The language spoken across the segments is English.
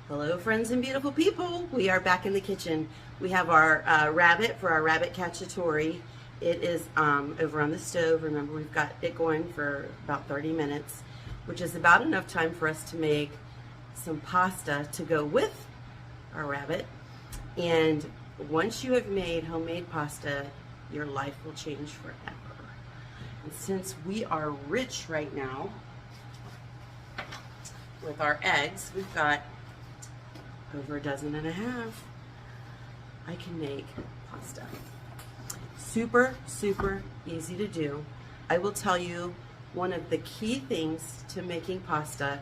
Hello friends and beautiful people. We are back in the kitchen. We have our rabbit for our rabbit cacciatore. It is over on the stove. Remember, we've got it going for about 30 minutes, which is about enough time for us to make some pasta to go with our rabbit. And once you have made homemade pasta, your life will change forever. And since we are rich right now with our eggs, we've got over 12.5. I can make pasta. Super, super easy to do. I will tell you, one of the key things to making pasta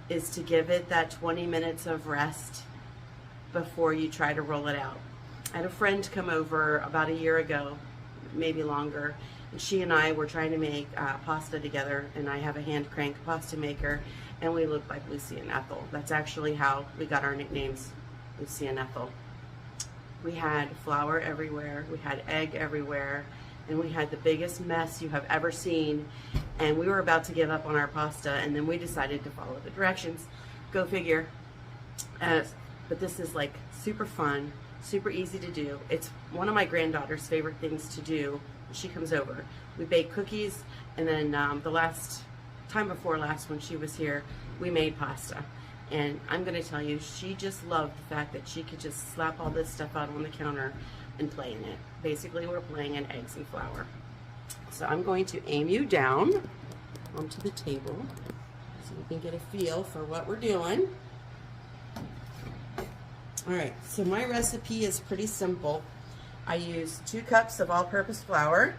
is to give it that 20 minutes of rest before you try to roll it out. I had a friend come over about a year ago, maybe longer, and she and I were trying to make pasta together, and I have a hand crank pasta maker, and we look like Lucy and Ethel. That's actually how we got our nicknames, Lucy and Ethel. We had flour everywhere, we had egg everywhere, and we had the biggest mess you have ever seen, and we were about to give up on our pasta, and then we decided to follow the directions. Go figure. But this is like super fun, super easy to do. It's one of my granddaughter's favorite things to do when she comes over. We bake cookies, and then the time before last when she was here, we made pasta. And I'm going to tell you, she just loved the fact that she could just slap all this stuff out on the counter and play in it. Basically, we're playing in eggs and flour. So I'm going to aim you down onto the table so you can get a feel for what we're doing. All right, so my recipe is pretty simple. I use 2 cups of all-purpose flour,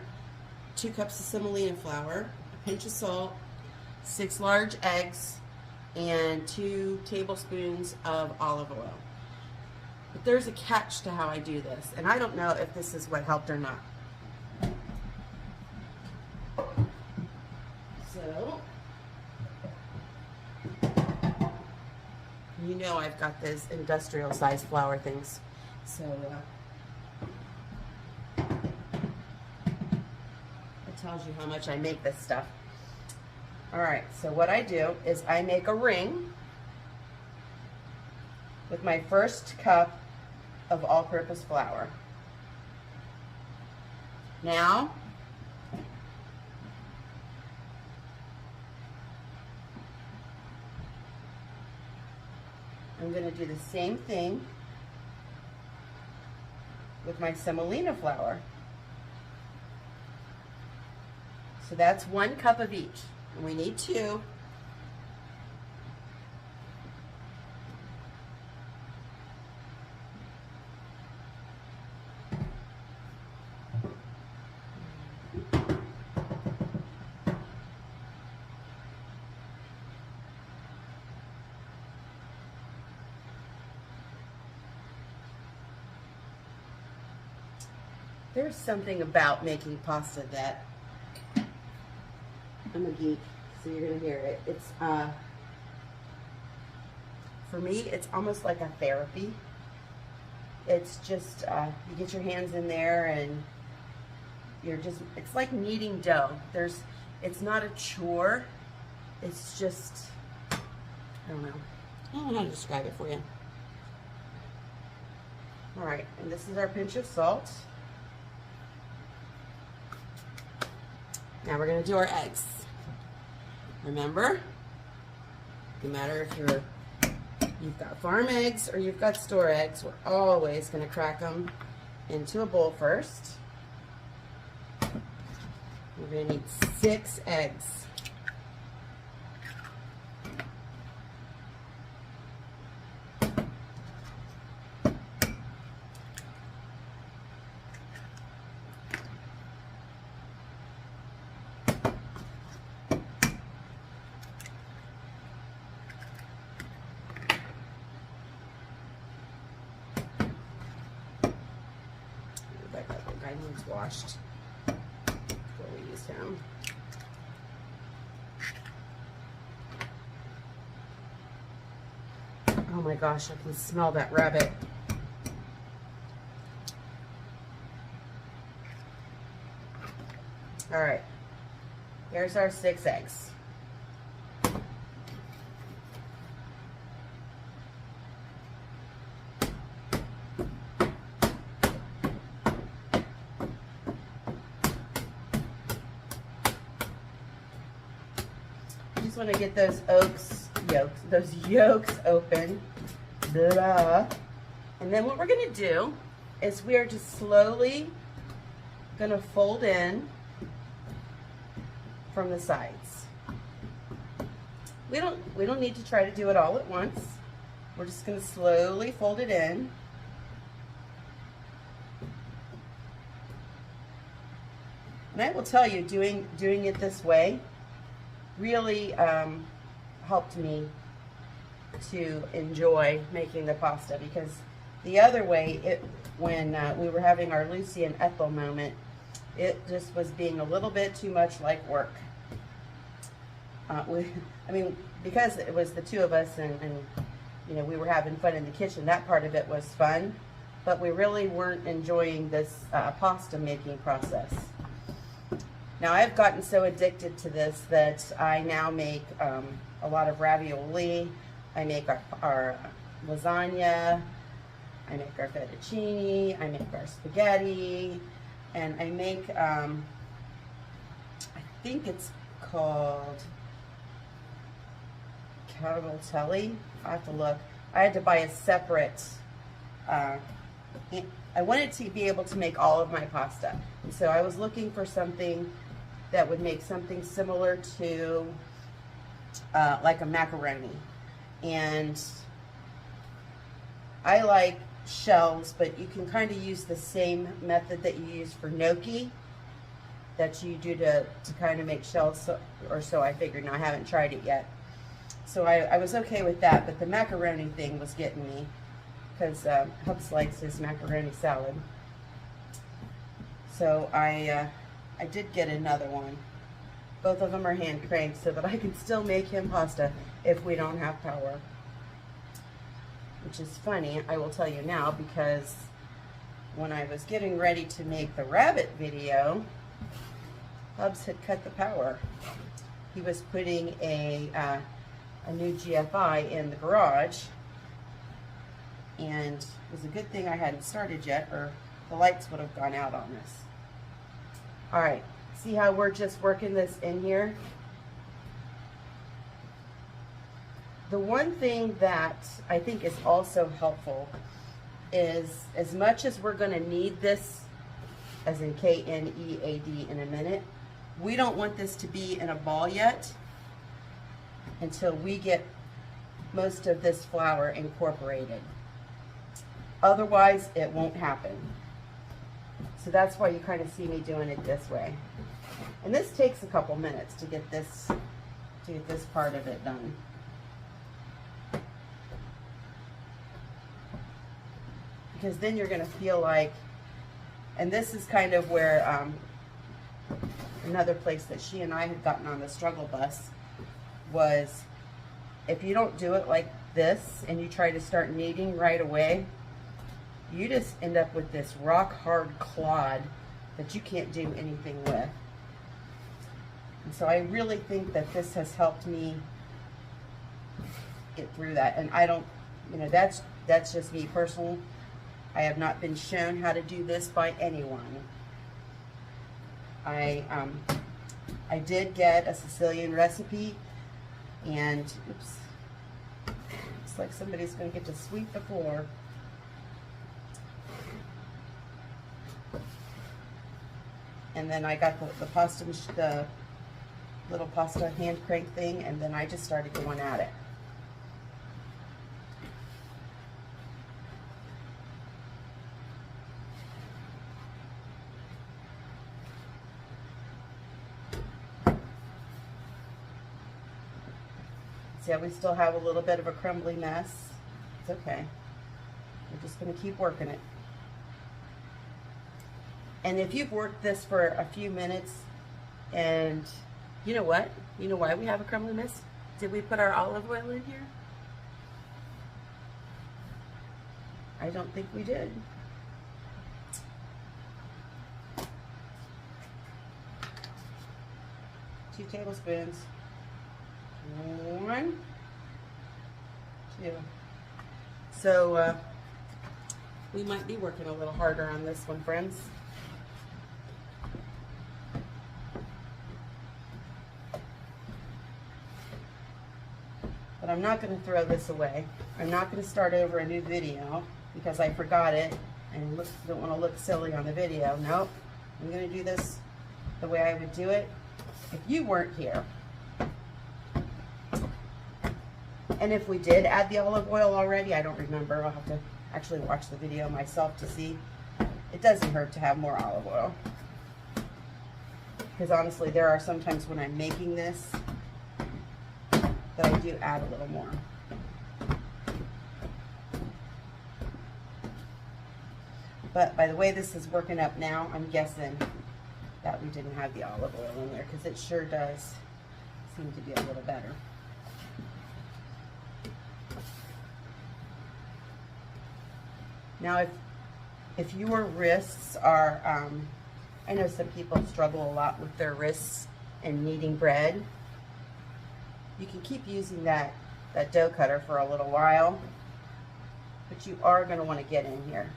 2 cups of semolina flour, a pinch of salt, 6 large eggs, and 2 tablespoons of olive oil. But there's a catch to how I do this, and I don't know if this is what helped or not. So, you know I've got those industrial size flour things. So, it tells you how much I make this stuff. All right, so what I do is I make a ring with my first cup of all-purpose flour. Now, I'm going to do the same thing with my semolina flour. So that's 1 cup of each. And we need 2. There's something about making pasta that I'm a geek, so you're gonna hear it. It's for me, it's almost like a therapy. It's just you get your hands in there and it's like kneading dough. It's not a chore. It's just, I don't know how to describe it for you. All right, and this is our pinch of salt. Now we're gonna do our eggs. Remember, no matter if you've got farm eggs or you've got store eggs, we're always gonna crack them into a bowl first. We're gonna need 6 eggs. Guy needs washed before we use him. Oh my gosh, I can smell that rabbit. All right, here's our 6 eggs. just want to get those yolks open. Blah. And then what we're going to do is we are just slowly going to fold in from the sides. We don't need to try to do it all at once. We're just going to slowly fold it in. And I will tell you, doing it this way really helped me to enjoy making the pasta, because the other way, when we were having our Lucy and Ethel moment, it just was being a little bit too much like work. I mean, because it was the two of us and you know, we were having fun in the kitchen, that part of it was fun, but we really weren't enjoying this pasta making process. Now I've gotten so addicted to this that I now make a lot of ravioli. I make our lasagna, I make our fettuccine, I make our spaghetti, and I make, I think it's called cavatelli. I have to look. I had to buy a separate, I wanted to be able to make all of my pasta. So I was looking for something that would make something similar to like a macaroni. And I like shells, but you can kind of use the same method that you use for gnocchi that you do to kind of make shells, or so I figured. Now I haven't tried it yet. So I was okay with that, but the macaroni thing was getting me, because Hubs likes his macaroni salad. So I did get another one. Both of them are hand cranked so that I can still make him pasta if we don't have power. Which is funny, I will tell you now, because when I was getting ready to make the rabbit video, Hubs had cut the power. He was putting a new GFI in the garage, and it was a good thing I hadn't started yet, or the lights would have gone out on this. All right, see how we're just working this in here? The one thing that I think is also helpful is, as much as we're going to need this, as in K-N-E-A-D, in a minute, we don't want this to be in a ball yet until we get most of this flour incorporated. Otherwise, it won't happen. So that's why you kind of see me doing it this way. And this takes a couple minutes to get this part of it done. Because then you're going to feel like, and this is kind of where another place that she and I had gotten on the struggle bus was, if you don't do it like this and you try to start kneading right away, you just end up with this rock hard clod that you can't do anything with. And so I really think that this has helped me get through that. And I don't, you know, that's just me personal. I have not been shown how to do this by anyone. I did get a Sicilian recipe, and oops, looks like somebody's going to get to sweep the floor. And then I got the little pasta hand crank thing, and then I just started going at it. See how we still have a little bit of a crumbly mess? It's okay. We're just going to keep working it. And if you've worked this for a few minutes, and you know what? You know why we have a crumbly mess? Did we put our olive oil in here? I don't think we did. Two tablespoons. 1, 2. So we might be working a little harder on this one, friends. but I'm not going to throw this away. I'm not going to start over a new video because I forgot it and don't want to look silly on the video. Nope, I'm going to do this the way I would do it if you weren't here. And if we did add the olive oil already, I don't remember. I'll have to actually watch the video myself to see. It doesn't hurt to have more olive oil. Because honestly, there are some times when I'm making this that I do add a little more. But by the way this is working up now, I'm guessing that we didn't have the olive oil in there, because it sure does seem to be a little better. Now, if your wrists are, I know some people struggle a lot with their wrists and kneading bread. You can keep using that dough cutter for a little while, but you are going to want to get in here.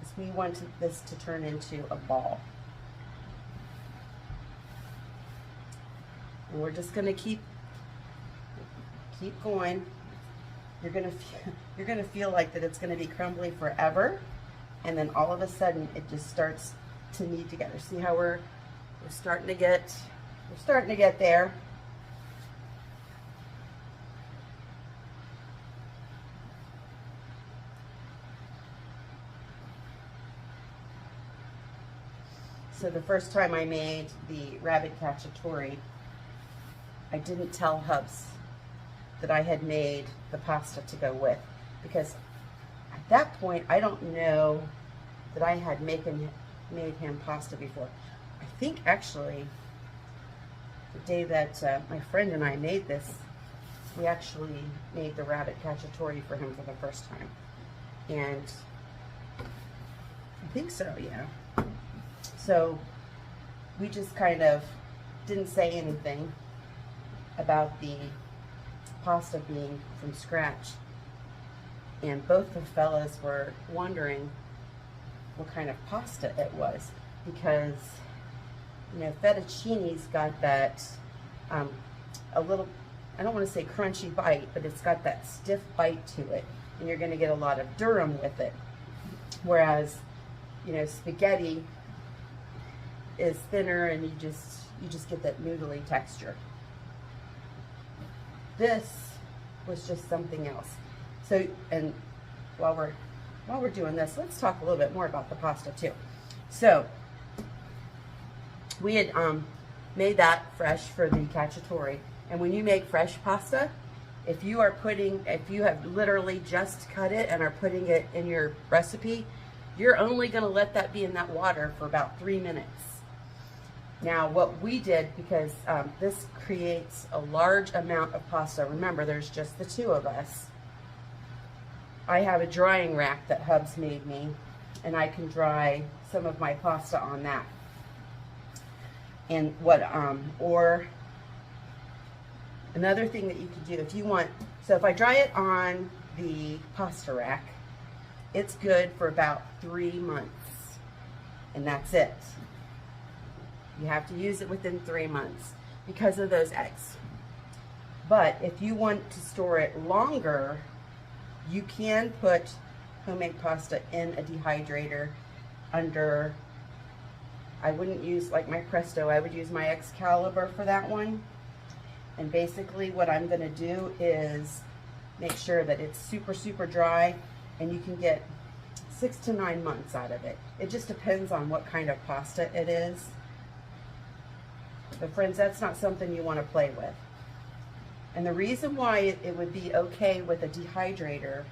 Because we want this to turn into a ball. And we're just going to keep going. You're gonna feel like that it's gonna be crumbly forever, and then all of a sudden it just starts to knead together. See how we're starting to get there. So the first time I made the rabbit cacciatore, I didn't tell Hubs that I had made the pasta to go with, because at that point I don't know that I had made him pasta before. I think actually the day that my friend and I made this, we actually made the rabbit cacciatore for him for the first time, and I think so, yeah. So we just kind of didn't say anything about the pasta being from scratch, and both the fellas were wondering what kind of pasta it was, because you know, fettuccine's got that a little, I don't want to say crunchy bite, but it's got that stiff bite to it, and you're going to get a lot of durum with it, whereas you know, spaghetti is thinner and you just get that noodly texture. This was just something else. So, and while we're doing this, let's talk a little bit more about the pasta too. So, we had made that fresh for the cacciatore, and when you make fresh pasta, if you have literally just cut it and are putting it in your recipe, you're only going to let that be in that water for about 3 minutes. Now, what we did, because this creates a large amount of pasta, remember there's just the two of us, I have a drying rack that Hubs made me, and I can dry some of my pasta on that. And or another thing that you could do if you want, so if I dry it on the pasta rack, it's good for about 3 months, and that's it. You have to use it within 3 months because of those eggs. But if you want to store it longer, you can put homemade pasta in a dehydrator under, I wouldn't use like my Presto, I would use my Excalibur for that one. And basically what I'm going to do is make sure that it's super, super dry, and you can get 6 to 9 months out of it. It just depends on what kind of pasta it is. But friends, that's not something you want to play with. And the reason why it would be okay with a dehydrator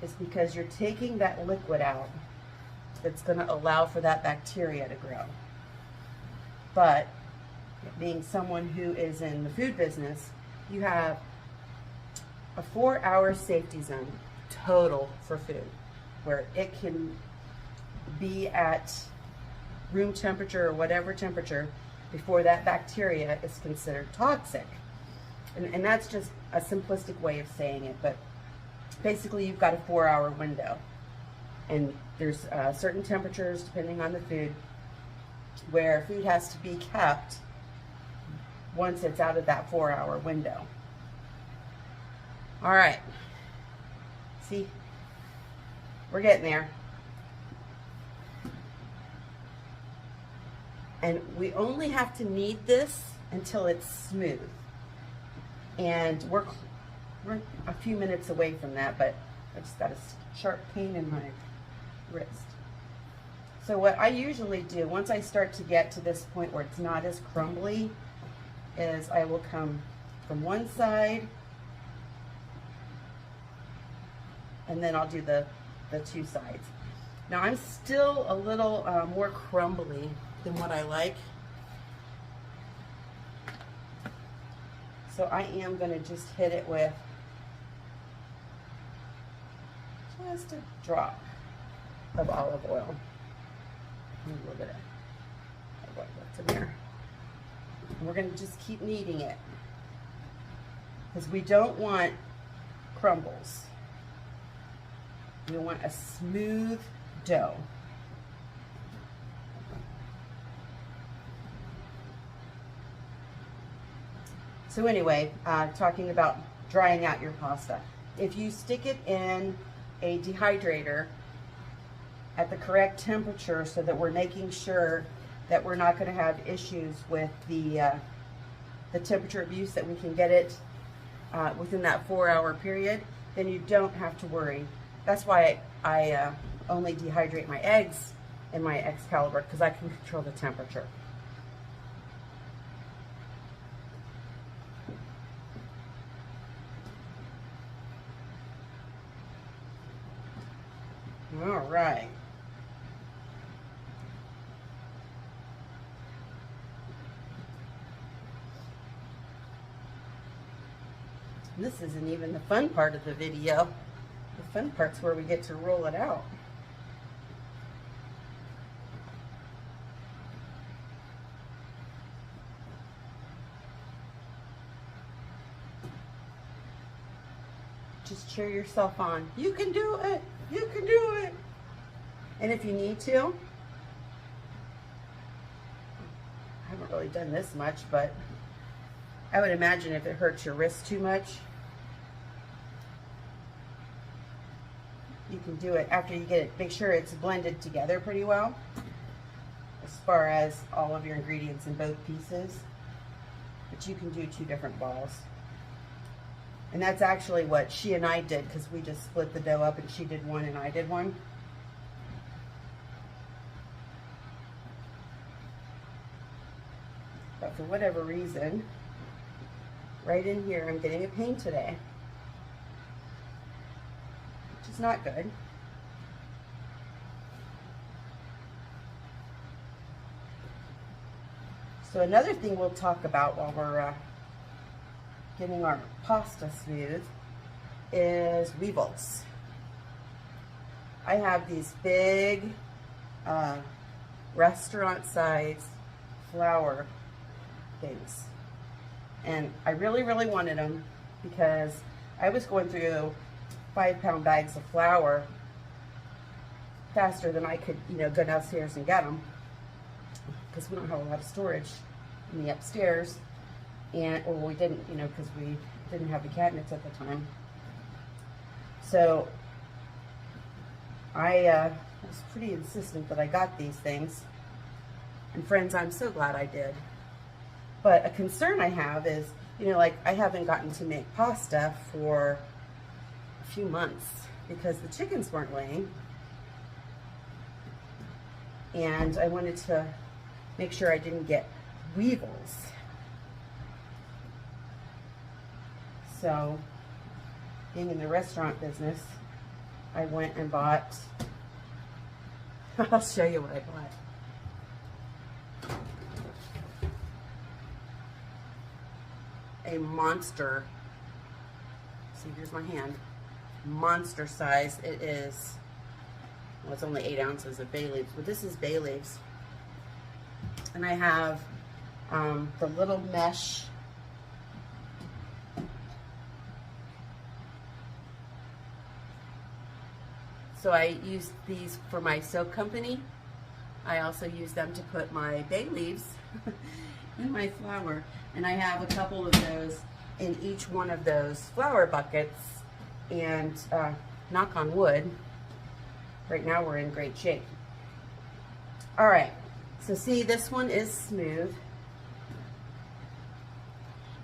is because you're taking that liquid out that's going to allow for that bacteria to grow. But being someone who is in the food business, you have a 4-hour safety zone total for food, where it can be at room temperature or whatever temperature before that bacteria is considered toxic. And that's just a simplistic way of saying it, but basically you've got a 4-hour window, and there's certain temperatures depending on the food where food has to be kept once it's out of that 4-hour window. All right, see, we're getting there. And we only have to knead this until it's smooth. And we're a few minutes away from that, but I just got a sharp pain in my wrist. So what I usually do, once I start to get to this point where it's not as crumbly, is I will come from one side, and then I'll do the two sides. Now I'm still a little more crumbly than what I like. So I am going to just hit it with just a drop of olive oil. And a little bit of what left in there. And we're going to just keep kneading it, because we don't want crumbles. We want a smooth dough. So anyway, talking about drying out your pasta. If you stick it in a dehydrator at the correct temperature, so that we're making sure that we're not going to have issues with the temperature of use, that we can get it within that 4-hour period, then you don't have to worry. That's why I only dehydrate my eggs in my Excalibur, because I can control the temperature. All right. This isn't even the fun part of the video. The fun part's where we get to roll it out. Just cheer yourself on. You can do it. You can do it. And if you need to, I haven't really done this much, but I would imagine if it hurts your wrist too much, you can do it after you get it. Make sure it's blended together pretty well, as far as all of your ingredients in both pieces. But you can do 2 different balls. And that's actually what she and I did, because we just split the dough up, and she did one and I did one. But for whatever reason, right in here, I'm getting a pain today, which is not good. So another thing we'll talk about while we're getting our pasta smooth is weevils. I have these big restaurant size flour things, and I really wanted them, because I was going through 5-pound bags of flour faster than I could, go downstairs and get them, because we don't have a lot of storage in the upstairs. Or we didn't, because we didn't have the cabinets at the time. So I was pretty insistent that I got these things. And friends, I'm so glad I did. But a concern I have is, like, I haven't gotten to make pasta for a few months because the chickens weren't laying. And I wanted to make sure I didn't get weevils. So, being in the restaurant business, I went and bought, I'll show you what I bought. A monster, see, here's my hand, monster size. It is, well, it's only 8 ounces of bay leaves, but this is bay leaves. And I have the little mesh So I used these for my soap company. I also use them to put my bay leaves in my flour. And I have a couple of those in each one of those flour buckets. And knock on wood, right now we're in great shape. All right, so see, this one is smooth.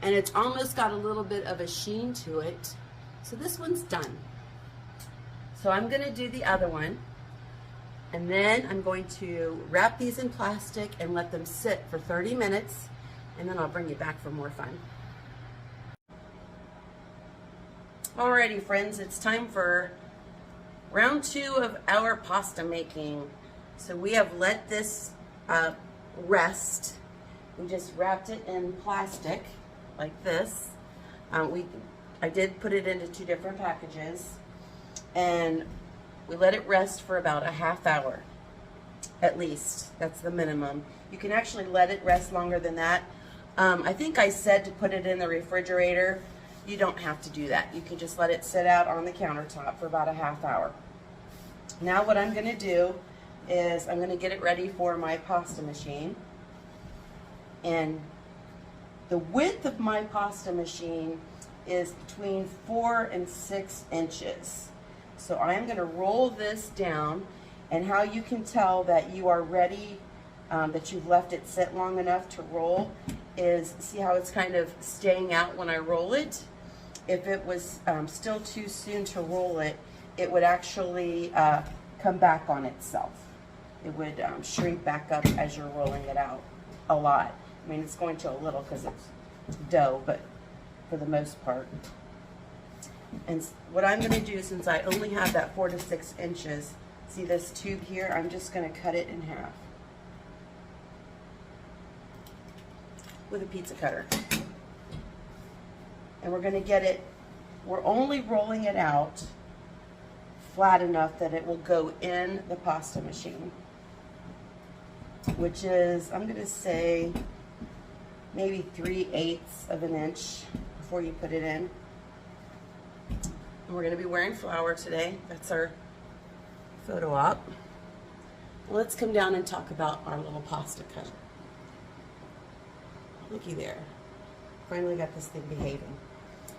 And it's almost got a little bit of a sheen to it. So this one's done. So I'm gonna do the other one. And then I'm going to wrap these in plastic and let them sit for 30 minutes. And then I'll bring you back for more fun. Alrighty friends, it's time for round 2 of our pasta making. So we have let this rest. We just wrapped it in plastic like this. I did put it into 2 different packages, and we let it rest for about a half hour at least. That's the minimum. You can actually let it rest longer than that. I think I said to put it in the refrigerator. You don't have to do that. You can just let it sit out on the countertop for about a half hour. Now what I'm going to do is I'm going to get it ready for my pasta machine. And the width of my pasta machine is between 4 and 6 inches. So I'm going to roll this down, and how you can tell that you are ready, that you've left it sit long enough to roll, is see how it's kind of staying out when I roll it. If it was still too soon to roll it, it would actually come back on itself. It would shrink back up as you're rolling it out a lot. I mean, it's going to a little because it's dough, but for the most part. And what I'm going to do, since I only have that 4 to 6 inches, see this tube here? I'm just going to cut it in half with a pizza cutter. And we're going to get it, we're only rolling it out flat enough that it will go in the pasta machine, which is, I'm going to say, maybe 3/8 of an inch before you put it in. And we're going to be wearing flour today. That's our photo op. Let's come down and talk about our little pasta cutter. Looky there. Finally got this thing behaving.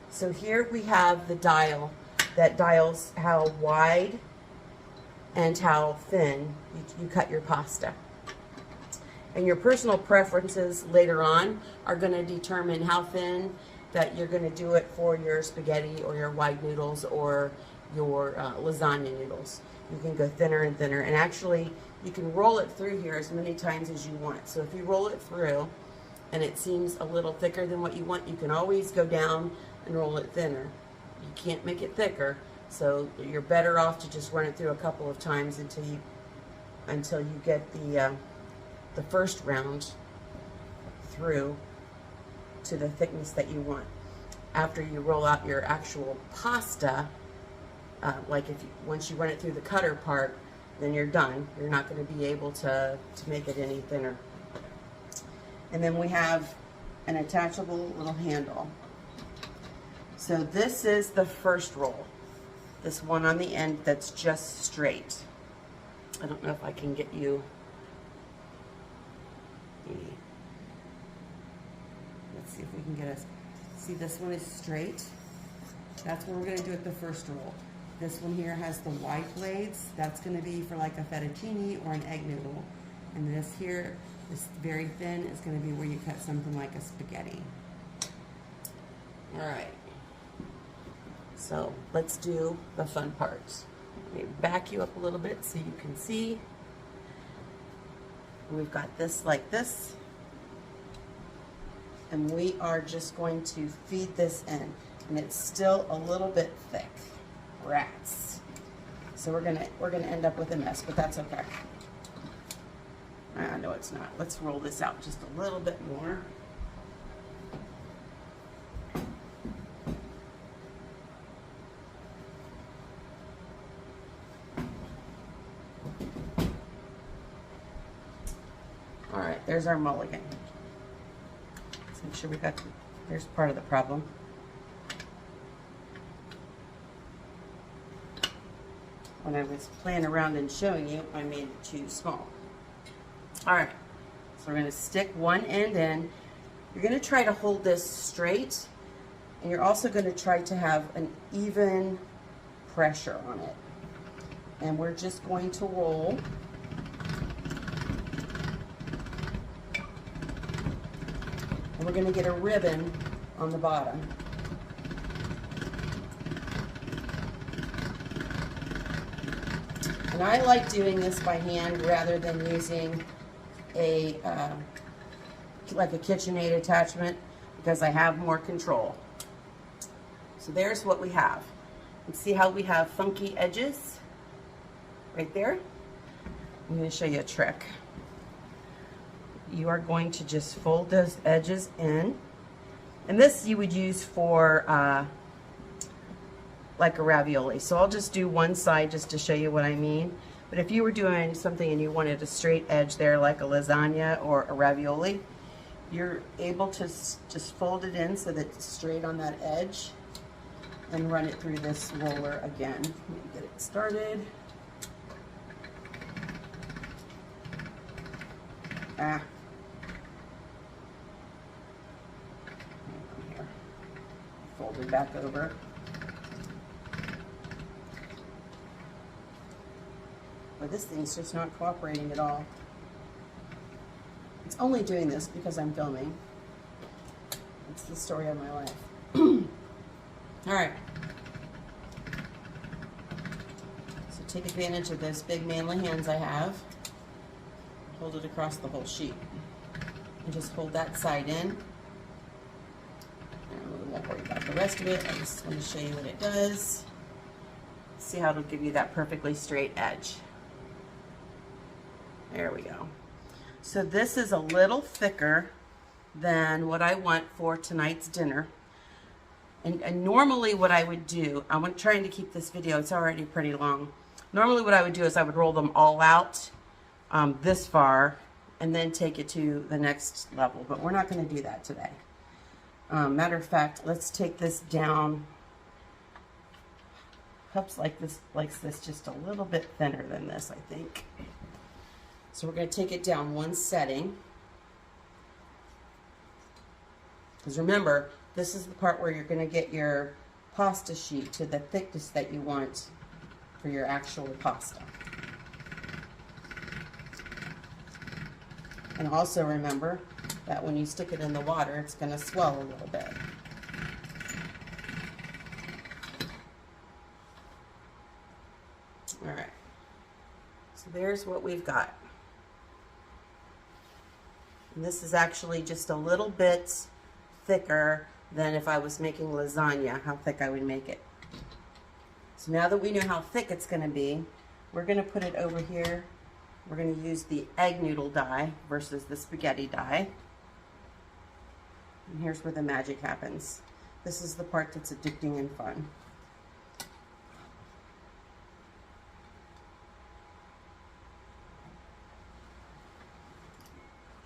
So here we have the dial that dials how wide and how thin you cut your pasta. And your personal preferences later on are going to determine how thin that you're going to do it for your spaghetti or your wide noodles or your lasagna noodles. You can go thinner and thinner, and actually you can roll it through here as many times as you want. So if you roll it through and it seems a little thicker than what you want, you can always go down and roll it thinner. You can't make it thicker, so you're better off to just run it through a couple of times until you get the first round through to the thickness that you want. After you roll out your actual pasta, like once you run it through the cutter part, then you're done. You're not going to be able to make it any thinner. And then we have an attachable little handle. So this is the first roll. This one on the end that's just straight. I don't know if I can get you. Let's see if we can get us. See, this one is straight. That's what we're going to do at the first roll. This one here has the wide blades. That's going to be for like a fettuccine or an egg noodle. And this here, this very thin, is going to be where you cut something like a spaghetti. All right. So let's do the fun parts. Let me back you up a little bit so you can see. We've got this like this. And we are just going to feed this in. And it's still a little bit thick. Rats. So we're gonna end up with a mess, but that's okay. I know it's not. Let's roll this out just a little bit more. All right, there's our mulligan. Let's make sure we got, there's part of the problem. When I was playing around and showing you, I made it too small. All right, so we're going to stick one end in. You're going to try to hold this straight, and you're also going to try to have an even pressure on it. And we're just going to roll. And we're going to get a ribbon on the bottom. And I like doing this by hand rather than using a like a KitchenAid attachment, because I have more control. So there's what we have. And see how we have funky edges right there? I'm going to show you a trick. You are going to just fold those edges in. And this you would use for like a ravioli. So I'll just do one side just to show you what I mean. But if you were doing something and you wanted a straight edge there, like a lasagna or a ravioli, you're able to just fold it in so that it's straight on that edge and run it through this roller again. Let me get it started. Here. Fold it back over. But this thing's just not cooperating at all. It's only doing this because I'm filming. It's the story of my life. All right. So take advantage of those big manly hands I have. Hold it across the whole sheet. And just hold that side in. And we won't worry about the rest of it. I just want to show you what it does. See how it'll give you that perfectly straight edge. There we go. So this is a little thicker than what I want for tonight's dinner. And normally what I would do, I'm trying to keep this video, it's already pretty long. Normally what I would do is I would roll them all out this far and then take it to the next level. But we're not going to do that today. Matter of fact, let's take this down. Cups like this, just a little bit thinner than this, I think. So we're going to take it down one setting. Because remember, this is the part where you're going to get your pasta sheet to the thickness that you want for your actual pasta. And also remember that when you stick it in the water, it's going to swell a little bit. All right. So there's what we've got. And this is actually just a little bit thicker than if I was making lasagna, how thick I would make it. So now that we know how thick it's going to be, we're going to put it over here. We're going to use the egg noodle die versus the spaghetti die. And here's where the magic happens. This is the part that's addicting and fun.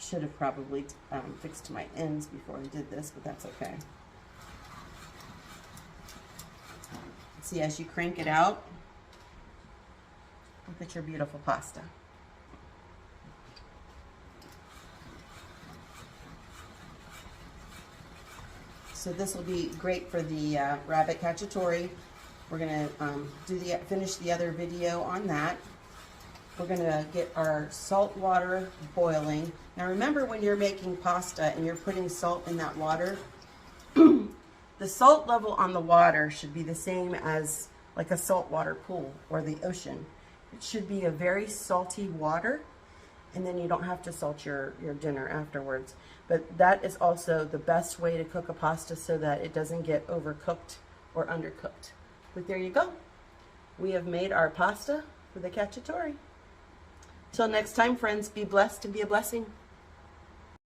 Should have probably fixed my ends before I did this, but that's okay. See, as you crank it out, look at your beautiful pasta. So this will be great for the rabbit cacciatore. We're going to finish the other video on that. We're going to get our salt water boiling. Now remember, when you're making pasta and you're putting salt in that water, the salt level on the water should be the same as like a saltwater pool or the ocean. It should be a very salty water, and then you don't have to salt your dinner afterwards. But that is also the best way to cook a pasta so that it doesn't get overcooked or undercooked. But there you go. We have made our pasta for the cacciatore. Till next time, friends, be blessed and be a blessing.